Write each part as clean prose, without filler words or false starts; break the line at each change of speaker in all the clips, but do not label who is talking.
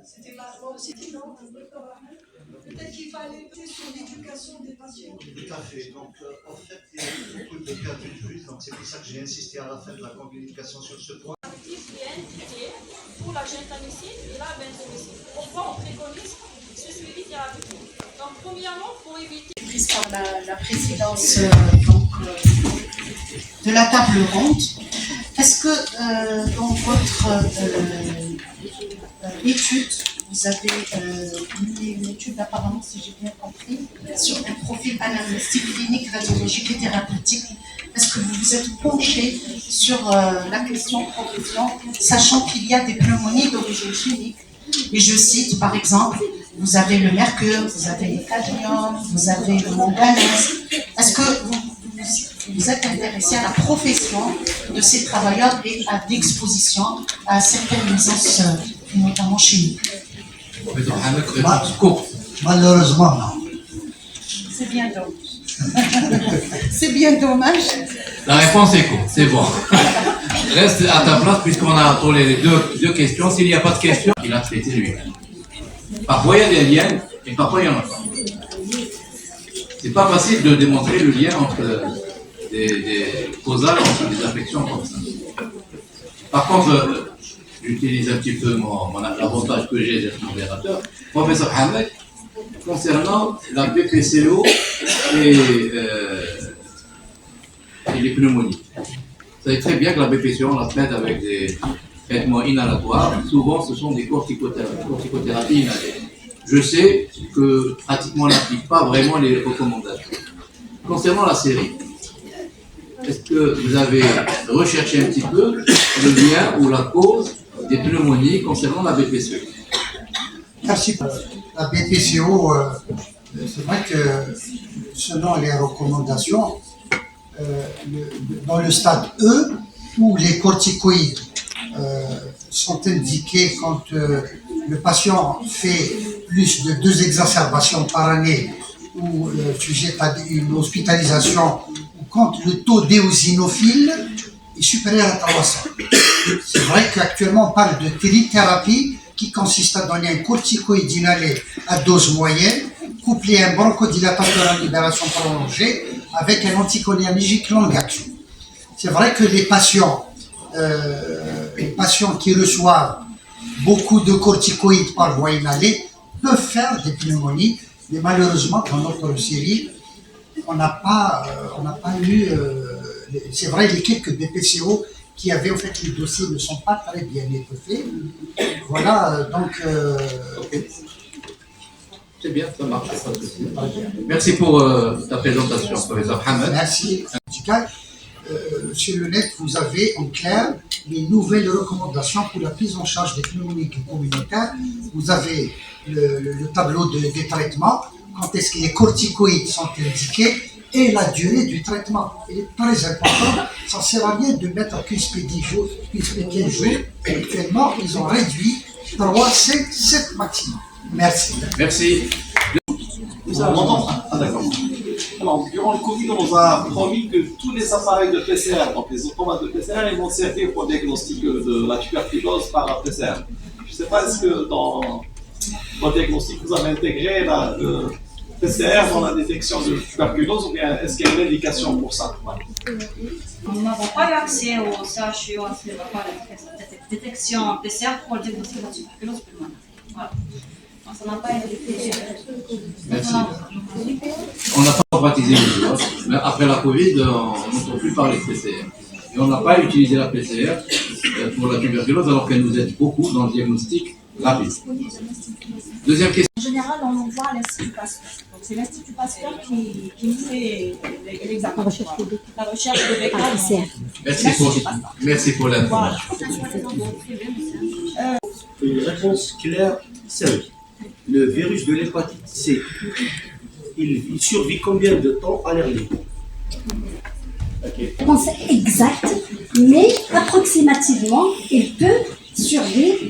C'était pas bon, c'était non. Peut-être qu'il fallait être sur l'éducation des patients.
Tout à fait. Donc, en fait, il y a eu beaucoup de cas de juge, donc c'est pour ça que j'ai insisté à la fin de la communication sur ce point.
Qui est indiqué pour la gentamicine et la benzomycine. Pourquoi on préconise ce suivi thérapeutique? Donc, premièrement, pour éviter.
Prise par la présidence de la table ronde. Est-ce que dans votre étude, vous avez mis une étude, apparemment, si j'ai bien compris, sur un profil anamnestique, clinique, radiologique et thérapeutique? Est-ce que vous vous êtes penché sur la question progression, sachant qu'il y a des pneumonies d'origine chimique? Et je cite, par exemple, vous avez le mercure, vous avez le cadmium, vous avez le manganèse. Est-ce que vous êtes intéressé à la profession de ces travailleurs et à l'exposition à certaines nuisances, notamment chimiques?
Malheureusement, non.
C'est bien dommage. C'est bien dommage.
La réponse est courte, c'est bon. Reste à ta place puisqu'on a entendu les deux questions. S'il n'y a pas de questions, il a traité lui-même. Parfois il y a des liens et parfois il n'y en a pas. C'est pas facile de démontrer le lien entre des causales entre des affections comme ça. Par contre, j'utilise un petit peu l'avantage que j'ai d'être modérateur. Professeur Hamed, concernant la BPCO et les pneumonies. Vous savez très bien que la BPCO, on la traite avec des traitements inhalatoires. Souvent, ce sont des corticothérapies inhalées. Je sais que pratiquement on n'applique pas vraiment les recommandations. Concernant la série, est-ce que vous avez recherché un petit peu le lien ou la cause des pneumonies concernant la BPCO?
Merci. La BPCO, c'est vrai que selon les recommandations, dans le stade E, où les corticoïdes sont indiqués quand le patient fait plus de 2 exacerbations par année ou sujet à une hospitalisation, ou quand le taux d'éosinophile est supérieur à 300. C'est vrai qu'actuellement on parle de trithérapie qui consiste à donner un corticoïde inhalé à dose moyenne, couplé à un bronchodilatateur à libération prolongée avec un anticholinergique longue action. C'est vrai que les patients qui reçoivent beaucoup de corticoïdes par voie inhalée peuvent faire des pneumonies, mais malheureusement dans notre série, on n'a pas eu, c'est vrai, les quelques BPCO qui avaient en fait les dossiers ne sont pas très bien étoffés. Voilà, donc.
C'est bien, ça marche. Merci pour ta présentation, professeur Hamed.
Merci. En tout cas, sur le net, vous avez en clair les nouvelles recommandations pour la prise en charge des pneumonies communautaires. Vous avez le tableau des traitements, quand est-ce que les corticoïdes sont indiqués et la durée du traitement. Il est très important. Ça ne sert à rien de mettre QSP 10 jours, QSP 15 jours. Actuellement, ils ont réduit 3, 5, 7 maximum. Merci.
Merci.
Vous avez entendu? Ah d'accord. Alors, durant le Covid, on nous a promis que tous les appareils de PCR, donc les automates de PCR, ils vont servir pour le diagnostic de la tuberculose par la PCR. Je ne sais pas, est-ce que dans votre diagnostic, vous avez intégré le PCR dans la détection de tuberculose ou bien est-ce qu'il y a une indication pour ça?
Nous n'avons pas eu accès au CHU, à la détection PCR pour le diagnostic de la tuberculose pulmonaire. Voilà. Ça n'a pas été fait.
Merci. On n'a pas baptisé les autres, mais après la Covid, on n'entend plus parler de PCR. Et on n'a pas utilisé la PCR pour la tuberculose alors qu'elle nous aide beaucoup dans le diagnostic rapide. Deuxième question.
En général, on envoie à l'Institut Pasteur. Donc, c'est l'Institut Pasteur qui fait l'examen. La recherche de vecteurs.
Merci pour l'information.
Une réponse claire, c'est le virus de l'hépatite C. Il survit combien de temps à l'air libre?
Réponse exacte, mais approximativement, il peut survivre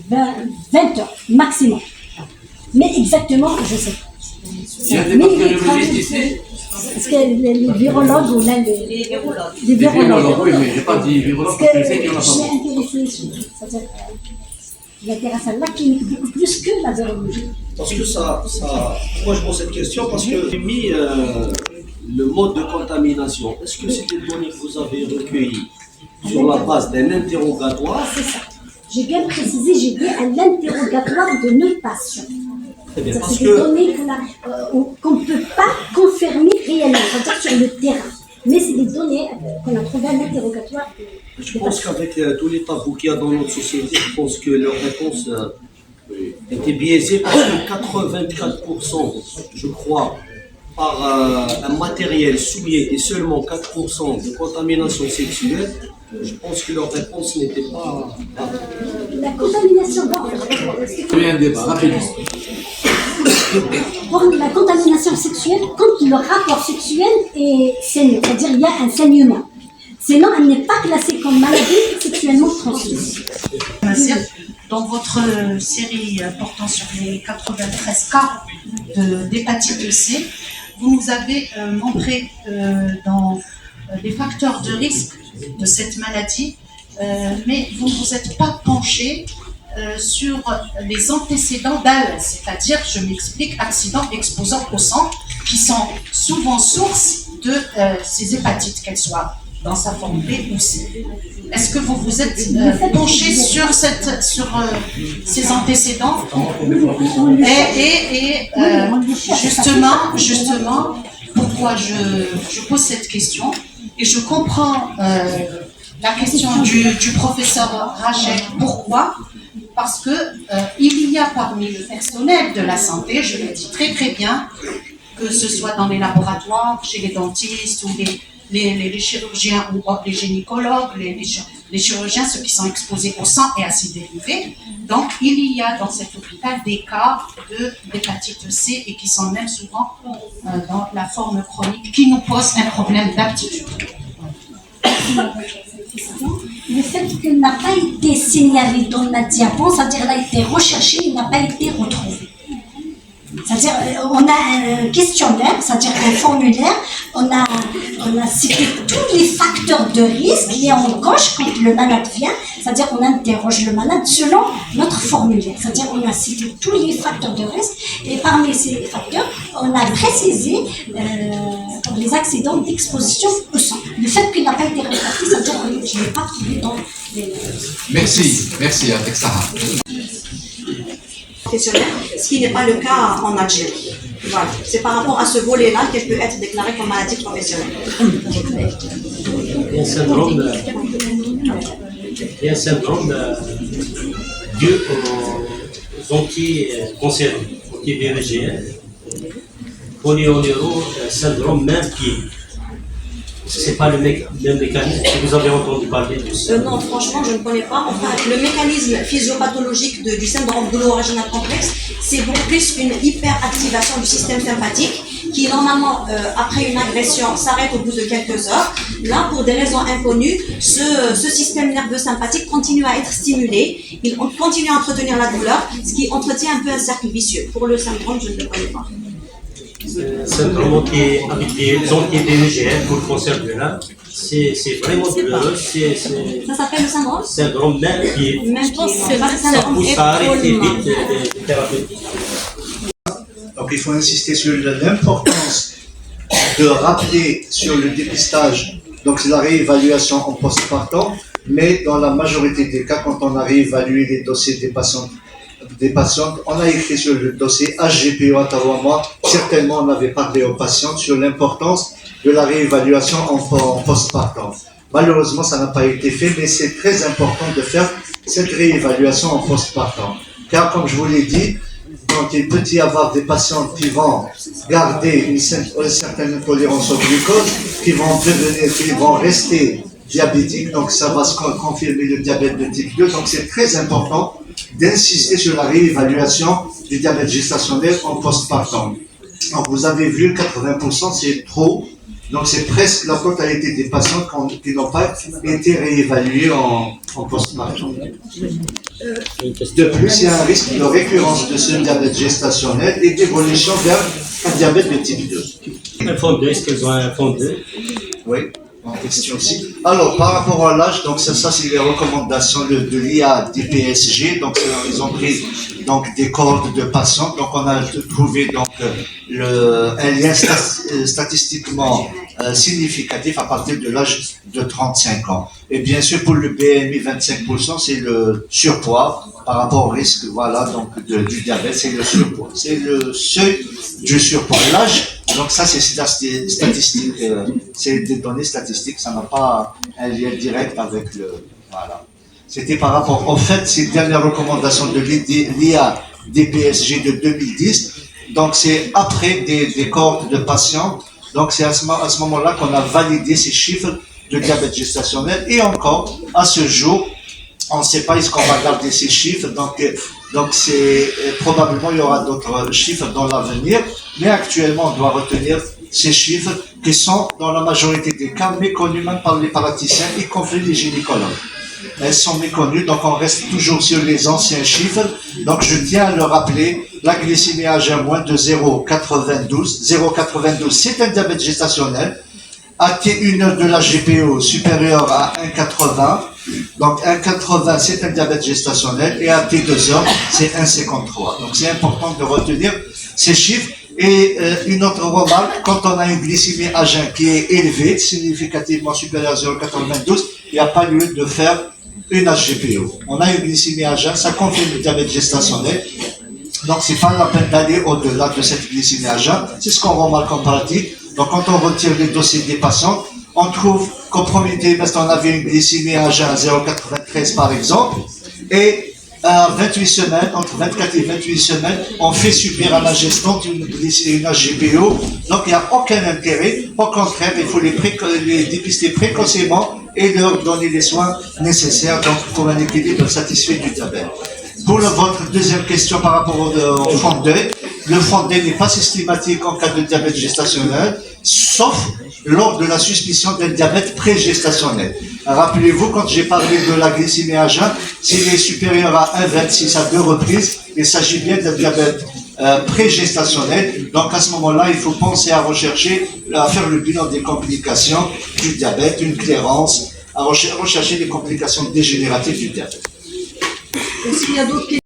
20 heures maximum. Mais exactement, je sais pas.
Il y a des bactériologistes ici.
Parce que les virologues ou même les virologues.
Les virologues, oui, mais je n'ai pas dit virologue parce que je sais qu'il y en a pas.
Je suis intéressée, c'est-à-dire Il intéresse à la clinique beaucoup plus que la virologie.
Parce que moi je pose cette question parce que j'ai mis le mode de contamination. Est-ce que c'est des données que vous avez recueillies sur la base d'un interrogatoire?
C'est ça. J'ai bien précisé, j'ai dit un interrogatoire de 9 patients.
Très bien, parce
c'est des données qu'on ne peut pas confirmer réellement, c'est-à-dire sur le terrain. Mais c'est des données qu'on a trouvées à l'interrogatoire.
Je pense qu'avec tous les tabous qu'il y a dans notre société, je pense que leur réponse était biaisée parce que 84%, je crois, par un matériel souillé et seulement 4% de contamination sexuelle, je pense que leur réponse n'était pas...
La contamination, pour la contamination sexuelle, quand le rapport sexuel est saignant, c'est-à-dire il y a un saignement. Sinon, elle n'est pas classée comme maladie sexuellement transmise.
Dans votre série portant sur les 93 cas d'hépatite C, vous nous avez montré dans les facteurs de risque de cette maladie, mais vous ne vous êtes pas penché sur les antécédents d'AES, c'est-à-dire, je m'explique, accidents exposants au sang, qui sont souvent source de ces hépatites, qu'elles soient dans sa forme B ou C. Est-ce que vous vous êtes penché sur ces antécédents? Et justement, pourquoi je pose cette question, et je comprends la question du professeur Rajek. Pourquoi? Parce que il y a parmi le personnel de la santé, je le dis très très bien, que ce soit dans les laboratoires, chez les dentistes ou les chirurgiens ou les gynécologues, les chirurgiens, ceux qui sont exposés au sang et à ses dérivés. Donc, il y a dans cet hôpital des cas d'hépatite C et qui sont même souvent dans la forme chronique, qui nous posent un problème d'aptitude.
Le fait qu'il n'a pas été signalé dans la diapo, c'est-à-dire qu'il a été recherché, il n'a pas été retrouvé. C'est-à-dire, on a un questionnaire, c'est-à-dire un formulaire, on a cité tous les facteurs de risque et on coche quand le malade vient, c'est-à-dire on interroge le malade selon notre formulaire. C'est-à-dire on a cité tous les facteurs de risque et parmi ces facteurs, on a précisé les accidents d'exposition au sang. Le fait qu'il n'a pas été réparti, c'est-à-dire que je ne l'ai pas trouvé dans les...
Merci avec Sarah.
Ce qui n'est pas le cas en Algérie. Voilà. C'est par rapport à ce volet-là qu'elle peut être déclarée comme maladie professionnelle.
Il y a un syndrome dû aux anti-cancéreux, anti-VGL, polyneuro syndrome même qui... Ce n'est pas le même mécanisme que vous avez entendu parler de ça.
Non, franchement, je ne connais pas. Enfin, le mécanisme physiopathologique du syndrome doulo-original complexe, c'est beaucoup plus une hyperactivation du système sympathique qui, normalement, après une agression, s'arrête au bout de quelques heures. Là, pour des raisons inconnues, ce système nerveux sympathique continue à être stimulé. Il continue à entretenir la douleur, ce qui entretient un peu un cercle vicieux. Pour le syndrome, je ne le connais pas.
Syndrome avec des anti-VGL pour le cancer de l'âme, c'est vraiment douloureux.
Ça s'appelle le syndrome?
Syndrome même qui ça pousse à arrêter vite les thérapeutiques.
Donc il faut insister sur l'importance de rappeler sur le dépistage, donc c'est la réévaluation en postpartum, mais dans la majorité des cas, quand on a réévalué les dossiers des patientes, on a écrit sur le dossier HGPO à Taouama, certainement on avait parlé aux patientes sur l'importance de la réévaluation en postpartum. Malheureusement, ça n'a pas été fait, mais c'est très important de faire cette réévaluation en postpartum. Car comme je vous l'ai dit, donc il peut y avoir des patientes qui vont garder une certaine tolérance au glucose, qui vont rester diabétiques, donc ça va se confirmer le diabète de type 2, donc c'est très important d'insister sur la réévaluation du diabète gestationnel en postpartum. Donc vous avez vu, 80% c'est trop, donc c'est presque la totalité des patients qui n'ont pas été réévalués en postpartum. De plus, il y a un risque de récurrence de ce diabète gestationnel et d'évolution vers un diabète de type 2.
Un fond 2, est-ce qu'elles ont un fond 2?
Oui. en question aussi. Alors, par rapport à l'âge, donc ça c'est les recommandations de l'IA DPSG. Donc, ils ont pris donc des cohortes de patients. Donc, on a trouvé donc un lien statistiquement significatif à partir de l'âge de 35 ans. Et bien sûr, pour le BMI 25%, c'est le surpoids par rapport au risque, voilà, donc du diabète, c'est le surpoids. C'est le seuil du surpoids. L'âge, donc ça c'est statistique, c'est des données statistiques, ça n'a pas un lien direct avec le, voilà. C'était par rapport, en fait, ces dernières recommandations de l'IA DPSG de 2010, donc c'est après des cohortes de patients, donc c'est à ce moment-là qu'on a validé ces chiffres de diabète gestationnel, et encore, à ce jour, on ne sait pas est-ce qu'on va garder ces chiffres, donc c'est probablement il y aura d'autres chiffres dans l'avenir, mais actuellement on doit retenir ces chiffres qui sont dans la majorité des cas méconnus même par les praticiens, y compris les gynécologues. Elles sont méconnues, donc on reste toujours sur les anciens chiffres. Donc je tiens à le rappeler, la glycémie à jeun moins de 0,92. 0,92 c'est un diabète gestationnel. À T1 heure de la GPO supérieur à 1,80. Donc 1,80 c'est un diabète gestationnel et à T2 heures c'est 1,53. Donc c'est important de retenir ces chiffres. Et une autre remarque, quand on a une glycémie à jeun qui est élevée, significativement supérieure à 0,92, il n'y a pas lieu de faire une HGPO. On a une glycémie à jeun, ça confirme le diabète gestationnel. Donc c'est pas la peine d'aller au-delà de cette glycémie à jeun. C'est ce qu'on remarque en pratique. Donc quand on retire les dossiers des patients, on trouve qu'au premier trimestre, on avait une glycémie à jeun à 0,93 par exemple, et à 28 semaines, entre 24 et 28 semaines, on fait subir à la gestante une HGPO, donc il n'y a aucun intérêt. Au contraire, il faut les dépister précocement et leur donner les soins nécessaires donc pour un équilibre satisfait du diabète. Pour votre deuxième question par rapport au front deuil, le front deuil n'est pas systématique en cas de diabète gestationnel, sauf lors de la suspicion d'un diabète pré-gestationnel. Rappelez-vous, quand j'ai parlé de la glycémie à jeun, s'il est supérieur à 1,26 à 2 reprises, il s'agit bien d'un diabète pré-gestationnel. Donc à ce moment-là, il faut penser à rechercher, à faire le bilan des complications du diabète, une clairance, à rechercher les complications dégénératives du diabète.
Est-ce qu'il y a d'autres questions?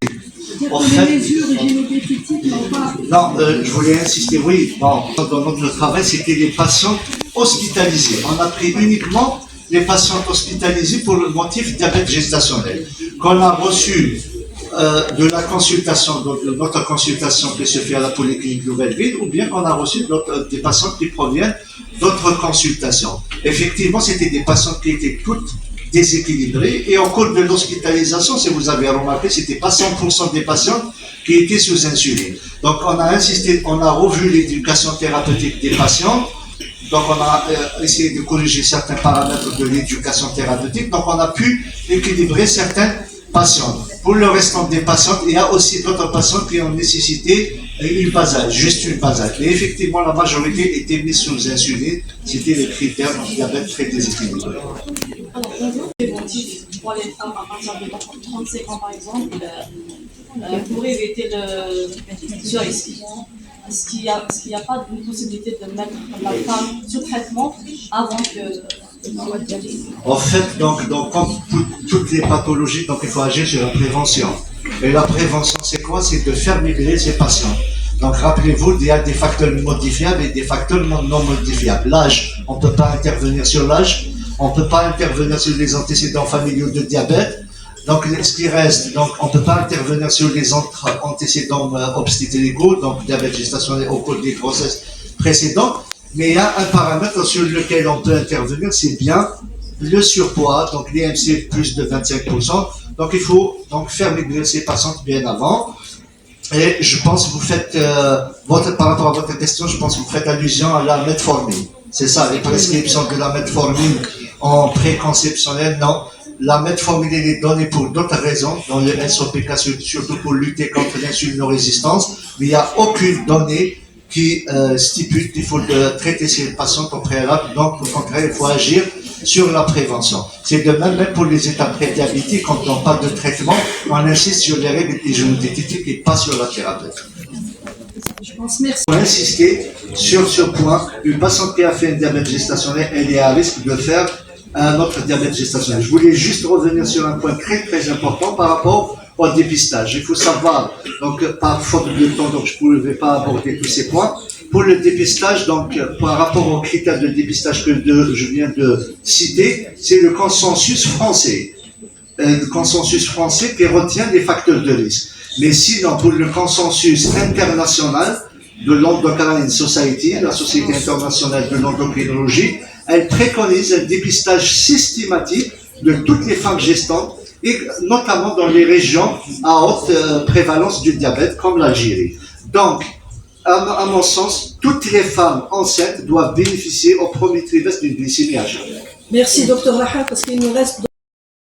En
Pour
fait,
les mesures génobétiques, non pas.
Non, je voulais insister, oui, bon, dans notre travail, c'était les patients hospitalisés. On a pris uniquement les patients hospitalisés pour le motif diabète gestationnel. Qu'on a reçu de la consultation, donc de notre consultation qui se fait à la Polyclinique Nouvelle-Ville, ou bien qu'on a reçu des patients qui proviennent d'autres consultations. Effectivement, c'était des patients qui étaient toutes déséquilibrés, et au cours de l'hospitalisation, si vous avez remarqué, c'était pas 100% des patients qui étaient sous insuline. Donc on a insisté, on a revu l'éducation thérapeutique des patients, donc on a essayé de corriger certains paramètres de l'éducation thérapeutique, donc on a pu équilibrer certains patients. Pour le restant des patients, il y a aussi d'autres patients qui ont nécessité une basale, juste une basale. Mais effectivement, la majorité était mise sous insuline, c'était les critères du diabète très déséquilibré.
Préventif pour les femmes à partir de 35 ans par exemple, pour éviter est-ce qu'il n'y a pas de possibilité de mettre la femme sous traitement avant que...
En fait, donc comme toutes les pathologies, donc il faut agir sur la prévention. Et la prévention, c'est quoi? C'est de faire migrer ces patients. Donc rappelez-vous, il y a des facteurs modifiables et des facteurs non modifiables. L'âge, on ne peut pas intervenir sur l'âge. On ne peut pas intervenir sur les antécédents familiaux de diabète. Donc, ce qui reste, donc, on ne peut pas intervenir sur les antécédents obstétricaux, donc diabète gestationnel au cours des grossesses précédentes. Mais il y a un paramètre sur lequel on peut intervenir, c'est bien le surpoids, donc l'IMC plus de 25%. Donc, il faut donc faire migrer ces patientes bien avant. Et je pense que vous faites, par rapport à votre question, je pense que vous faites allusion à la metformine. C'est ça, les prescriptions de la metformine en préconceptionnel, non. La metformine est donnée pour d'autres raisons, dans le SOPK, surtout pour lutter contre l'insulinorésistance, mais il n'y a aucune donnée qui stipule qu'il faut traiter ces patients au préalable. Donc, au contraire, il faut agir sur la prévention. C'est de même pour les états prédiabétiques, quand on parle de traitement, on insiste sur les règles hygiéno-diététiques et pas sur la thérapie.
Je pense, merci.
Pour insister sur ce point, une patiente qui a fait un diabète gestationnel, elle est à risque de faire un autre diabète gestationnel. Je voulais juste revenir sur un point très très important par rapport au dépistage. Il faut savoir, donc par faute de temps, donc je ne pouvais pas aborder tous ces points. Pour le dépistage, donc par rapport aux critères de dépistage que je viens de citer, c'est le consensus français. Le consensus français qui retient les facteurs de risque. Mais sinon, pour le consensus international de l'Endocrine Society, la Société internationale de l'endocrinologie, elle préconise un dépistage systématique de toutes les femmes gestantes, et notamment dans les régions à haute prévalence du diabète, comme l'Algérie. Donc, à mon sens, toutes les femmes enceintes doivent bénéficier au premier trimestre d'une glycémie à jeun.
Merci, Dr. Raha, parce qu'il nous reste